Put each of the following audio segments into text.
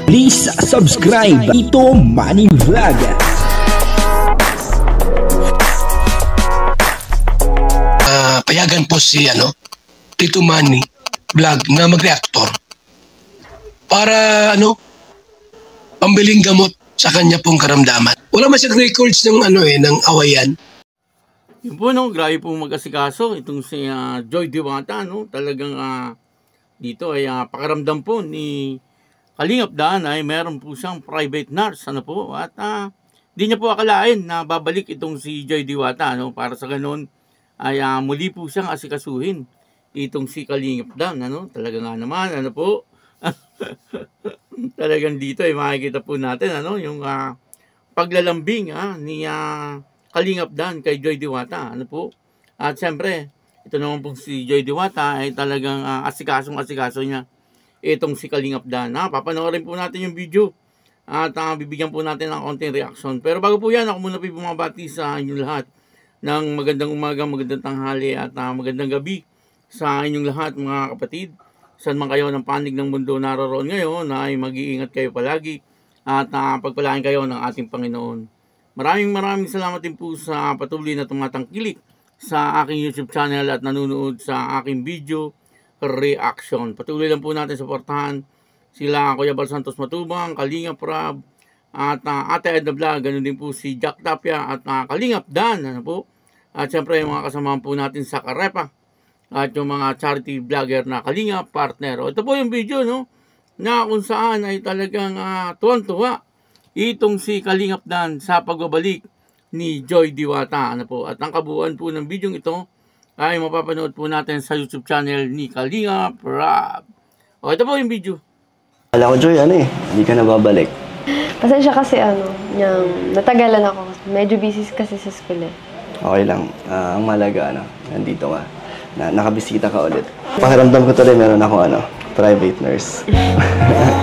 Please subscribe Tito Manny Vlog. Payagan po si Tito Manny Vlog na mag-reactor para pambiling gamot sa kanya pong karamdaman. Wala man siyang records ng ng awayan. Yun po, grabe po mag-asikaso itong si Joy Diwata, talagang dito ay pakaramdam po ni Kalingap Dan ay meron po siyang private nurse, at di niya po akalain na babalik itong si Joy Diwata, para sa ganun ay muli po siyang asikasuhin itong si Kalingap Dan, talaga nga naman, talagang dito ay makikita po natin, yung paglalambing ni Kalingap Dan kay Joy Diwata, at siyempre, ito naman po si Joy Diwata ay talagang asikaso niya itong si Kalingap Dan. Papanoorin po natin yung video at bibigyan po natin ng konting reaction. Pero bago po yan, ako muna po bumabati sa inyong lahat ng magandang umaga, magandang tanghali at magandang gabi sa inyong lahat mga kapatid. Saan man kayo ng panig ng mundo naroon ngayon ay mag-iingat kayo palagi at pagpalain kayo ng ating Panginoon. Maraming salamat din po sa patuloy na tumatangkilik sa aking YouTube channel at nanonood sa aking video reaction. Patuloy lang po natin suportahan sila Kuya Bal Santos Matubang, Kalingap Rab at Ate Edna Vlog, ganun din po si Jack Tapia at Kalingap Dan, at syempre yung mga kasamahan po natin sa Karepa at yung mga charity vlogger na Kalingap partner. Ito po yung video na kung saan ay talagang tuwan-tuwa itong si Kalingap Dan sa pagbabalik ni Joy Diwata, at ang kabuuan po ng video ito ay mapapanood po natin sa YouTube channel ni Kalingap Rab. Ito po yung video. Kala ko, Joy, hindi ka na babalik. Pasensya kasi natagalan ako. Medyo busy kasi sa school eh. Okay lang. Ang malaga, nandito ka. Nakabisita ka ulit. Pakiramdam ko tuloy, meron ako, private nurse.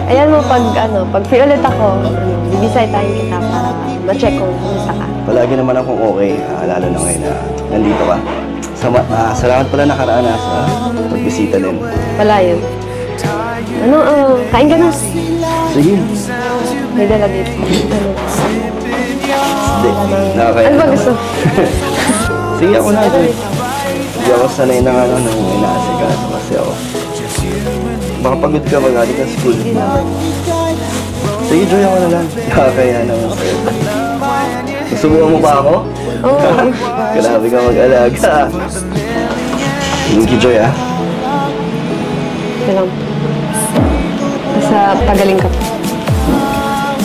Ayan mo, pag free ulit ako, bibisitahin kita para ma-check kung kumusta ka. Palagi naman akong okay, lalo na ngayon na nandito ka. Salamat pala nakaraan sa pagbisita din. Wala yun. Kain ka na. Sige. May dala dito. Hindi, nakakaya. Ano ba gusto? Sige, ako na. Hindi ako sanay na nang inaasikaso kasi ako. Baka pagod ka magaling sa school. Sige, Joy, ako na lang. Nakakaya naman sa'yo. Susubukan mo pa ako? Oo. Grabe ka mag-alaga. Thank you, Joy, Ito lang. Basta pagaling ka.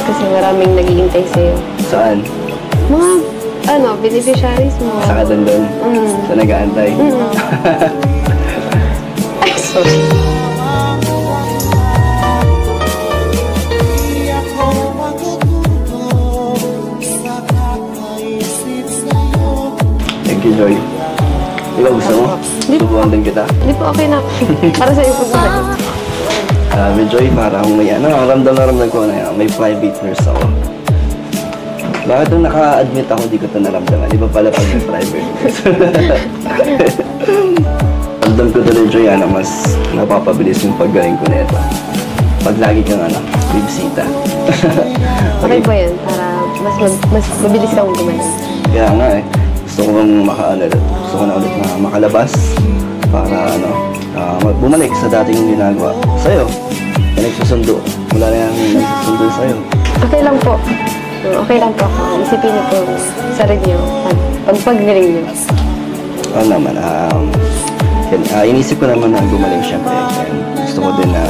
Kasi maraming naghihintay sa'yo. Saan? Mga, beneficiaries mo. Sa Katandon? Sa nag-aantay? Ay, sorry. Thank you, Joy. Ikaw gusto mo? Subukan din kita. Hindi po, okay na. Para sa'yo po sa sagot. Sabi, Joy, parang may ramdam ko na may private nurse ako. Bakit nung naka-admit ako, di ko ito naramdaman? Di ba pala pag may private nurse? Ramdam ko tuloy, Joy, mas napapabilis yung paggaling ko na ito. Pag lagi kang bibisita. Okay po yan, para mas mabilis kang gumaling. Kaya nga gusto ko na ulit na makalabas para bumalik sa dating ginagawa. Sa'yo, nagsusundo. Wala na yung nagsusundo sa'yo. Okay lang po. Okay lang po ako. Isipin niyo po sarili niyo pag-galing niyo. Oo naman. Inisip ko naman na gumaling siyempre. Gusto ko din na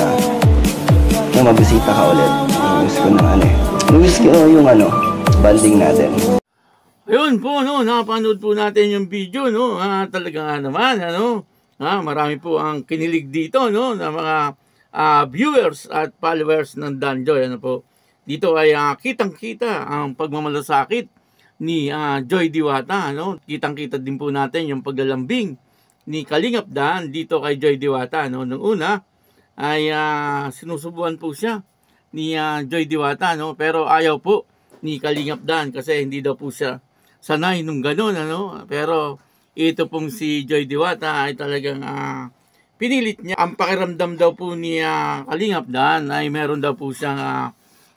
mabisita ka ulit. Gusto ko na yung banding natin. Ayun po, napanood po natin yung video, talaga nga naman, marami po ang kinilig dito, na mga viewers at followers ng Dan Joy, Dito ay kitang-kita ang pagmamalasakit ni Joy Diwata, Kitang-kita din po natin yung paglalambing ni Kalingap Dan dito kay Joy Diwata, Nung una ay sinusubuan po siya ni Joy Diwata, Pero ayaw po ni Kalingap Dan kasi hindi daw po siya sanay nung gano'n, Pero ito pong si Joy Diwata ay talagang pinilit niya. Ang pakiramdam daw po ni Kalingap Dan ay meron daw po siyang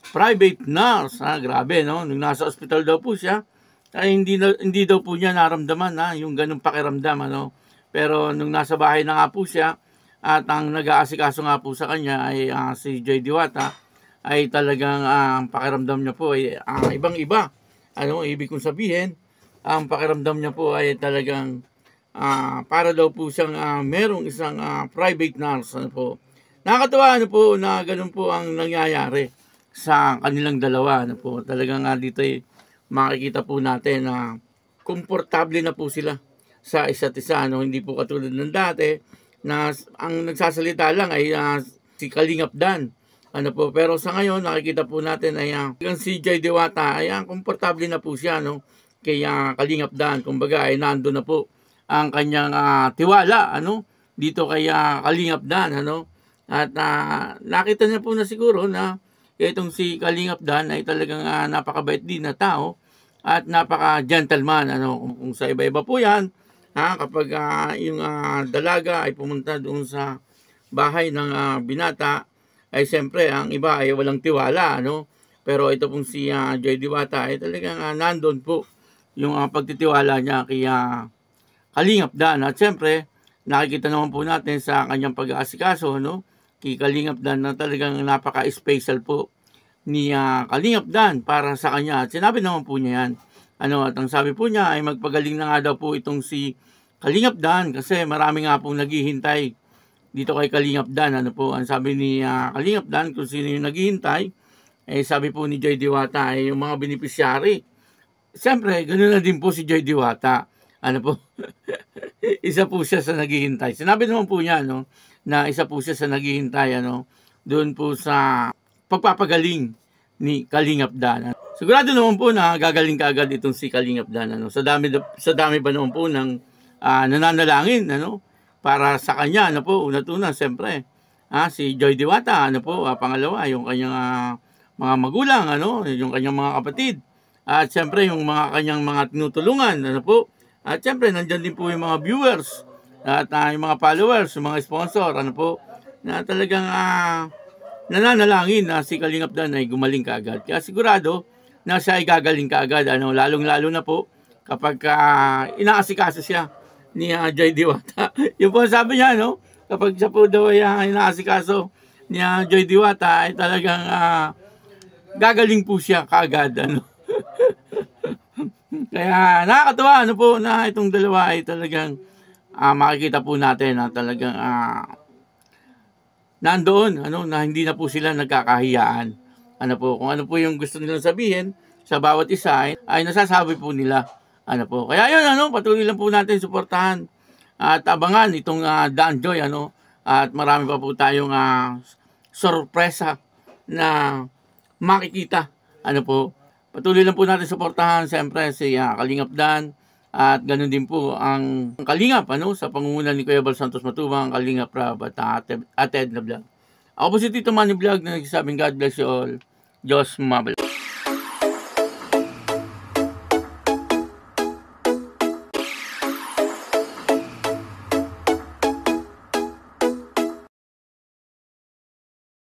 private nurse. Grabe, no? Nung nasa ospital daw po siya, ay hindi daw po niya naramdaman yung ganung pakiramdam, ano? Pero nung nasa bahay na nga po siya, at ang nag-aasikaso nga po sa kanya ay si Joy Diwata, ay talagang ang pakiramdam niya po ay ibang-iba. Ano, ibig kong sabihin, ang pakiramdam niya po ay talagang para daw po siyang merong isang private nurse. Ano po. Nakakatawa po na ganun po ang nangyayari sa kanilang dalawa. Ano po. Talagang dito ay makikita po natin na komportable na po sila sa isa't isa. Ano. Hindi po katulad ng dati na ang nagsasalita lang ay si Kalingap Dan. Ano po, pero sa ngayon nakikita po natin ay si Joy Diwata ay komportable na po siya, no? Kaya Kalingap Dan, kumbaga ay nandoon na po ang kanyang tiwala, ano? Dito kay Kalingap Dan, ano? At nakita niya po na siguro na itong si Kalingap Dan ay talagang napakabait din na tao at napaka-gentleman, ano? Kung sa iba-iba po 'yan, kapag yung dalaga ay pumunta doon sa bahay ng binata, ay siyempre ang iba ay walang tiwala, ano? Pero ito pong si Joy Diwata ay talagang nandun po yung pagtitiwala niya kay Kalingap Dan. At siyempre, nakikita naman po natin sa kanyang pag-aasikaso, no? Kay Kalingap Dan na talagang napaka-special po ni Kalingap Dan para sa kanya. At sinabi naman po niya yan. Ano, at ang sabi po niya ay magpagaling na nga daw po itong si Kalingap Dan kasi marami nga pong naghihintay dito kay Kalingap Dan. Ano po, ang sabi ni Kalingap Dan kung sino yung naghihintay, sabi po ni Joy Diwata ay yung mga beneficiary. Siyempre, ganoon na din po si Joy Diwata. Ano po, isa po siya sa naghihintay. Sinabi naman po niya, no, na isa po siya sa naghihintay, ano, doon po sa pagpapagaling ni Kalingap Dan. Sigurado naman po na gagaling kaagad itong si Kalingap Dan. Ano? Sa dami ba naman po ng nananalangin, ano? Para sa kanya, ano po, una-una, siyempre, si Joy Diwata, ano po, pangalawa, yung kanyang mga magulang, ano, yung kanyang mga kapatid. At siyempre, yung mga kanyang mga tinutulungan, ano po. At siyempre, nandyan din po yung mga viewers, at yung mga followers, yung mga sponsor, ano po, na talagang nananalangin na si Kalingap Dan ay gumaling kaagad. Kaya sigurado na siya ay gagaling kaagad, ano, lalong-lalo na po kapag inaasikaso siya ni Joy Diwata. Yung po sabi niya, no, kapag siya po daw ay inaasikaso ni Joy Diwata ay talagang gagaling po siya kaagad, ano. Kaya nakakatuwa, ano po, na itong dalawa ay talagang makikita po natin na talagang nandoon, ano, na hindi na po sila nagkakahiyaan. Ano po, kung ano po yung gusto nilang sabihin sa bawat isa ay nasasabi po nila. Ano po. Kaya yun, ano, patuloy lang po natin suportahan at abangan itong Dan Joy, ano, at marami pa po tayong sorpresa na makikita. Ano po. Patuloy lang po natin suportahan siyempre si Kalingap Dan at ganun din po ang Kalingap, ano, sa pangunguna ni Kuya Bal Santos Matubang, Kalingap Rab at Ted na Vlog. Ako po si Tito Manny Vlog na nagsasabing God bless you all. Diyos mabalik.